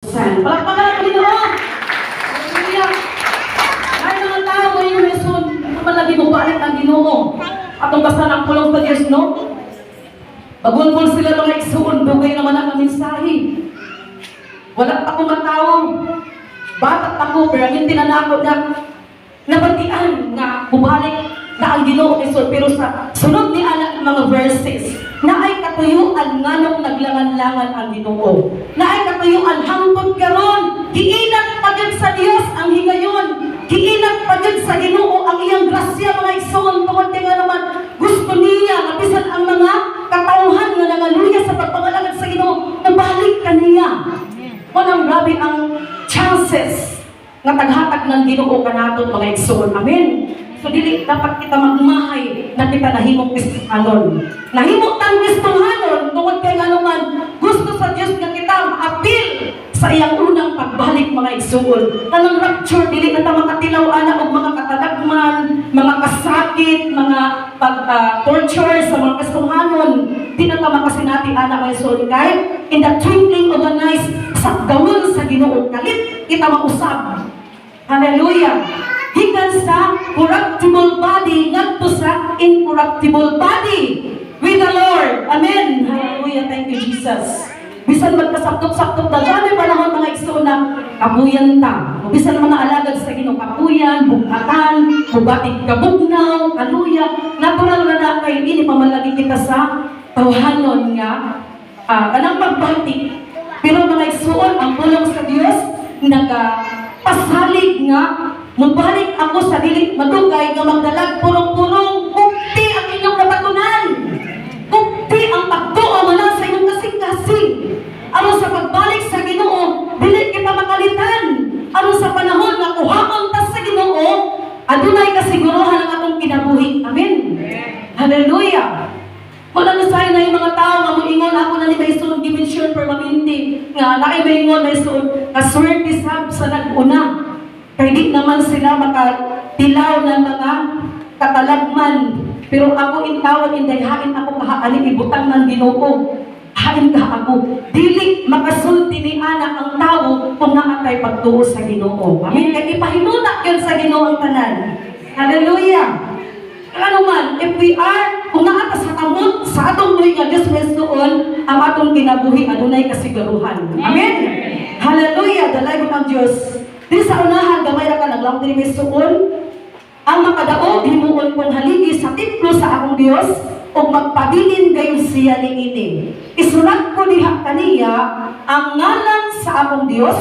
Palakpakan ang Panginoon! Hallelujah! Kahit mga tao mo yung reason, kung malagi mo balik ang Ginoo. Atong basta ng pulong sa Diyos, no? Bagunbol sila mga igsuon, dugay naman ang mensahe. Wala pa akong matawang. Batat ako, pero hindi na ako na nabatian nga bumalik na ang Ginoo Hesus. Pero sa sunod ni anak mga verses, na ay katuyuan nga nung naglangan-langan ang Ginoo. Na ay katuyuan hangtod karon, giinat pa gyud sa Dios ang higayon. Giinat pa gyud sa Ginoo ang iyang grasya mga igsoon tungod kay nga naman gusto niya nga bisan ang mga katawhan nga nangaluya sa pagpangalangad sa Ginoo, nabalik kaniya. Manang grabe ang chances nga taghatag ng Ginoo kanaton mga igsoon. Amen. So dili dapat kita magmahay na kita nahimong Kristohanon. Nahimong tang Kristohanon tungod kay nga naman gusto sa Dios nga kita ma-appeal sa iyang unang pagbalik mga igsoon. Kanang rapture dili na ta makatilaw ana og mga katalagman, mga kasakit, mga torture sa mga Kristohanon. Di na ta makasinati ana mga igsoon kay in the twinkling of an eye sa gawon sa Ginoo kalit kita mausab. Hallelujah. Hikan sa corruptible body ngadto sa incorruptible body with the Lord. Amen. Hallelujah. Thank you, Jesus. Bisan magkasaptok-saptok na dami panahon mga igsoon na kabuyan ta. Bisan mga alagad sa Ginoo kabuyan, bugatan, bubatig kabugnaw, kaluya. Natural na kay ini pamalagi kita sa tawhanon nga kanang pagbati. Pero mga igsoon ang pulong sa Dios nagapasalig nga mubalik ako sa dili madugay nga magdalag purong-purong bukti ang inyong napatunan. Bukti ang pagtuo man sa inyong kasing-kasing. Aron sa pagbalik sa Ginoo, dili kita makalitan. Aron sa panahon nga kuhamon ta sa Ginoo, adunay kasiguruhan ang atong kinabuhi. Amen. Hallelujah. Wala na sa'yo na yung mga tao nga moingon ako na ni Maysoon gimension permanente nga naay maingon Maysoon kaswerte sab sa nag-una. Kaya di naman sila makatilaw ng mga katalagman. Pero ako intawon, indayhain ako kahaani, ibutang ng Ginoo. Hain ka ako. Dili makasulti ni anak ang tao kung naatay pagtuo sa Ginoo. Amen. Kaya ipahinunak yun sa Ginoo ang tanan. Hallelujah. Ano man, if we are, kung naata sa kamot, sa atong buhay nga Diyos doon, ang atong kinabuhi, adunay kasiguruhan. Amen. Hallelujah. Dalay mo ang Diyos. Di sa unahan, gamay na ka naglang din Maysoon, ang makadaog, himuon kong haligi sa templo sa akong Diyos, o magpabilin gayon siya ni ini. Isulat ko diha kaniya ang ngalan sa akong Diyos,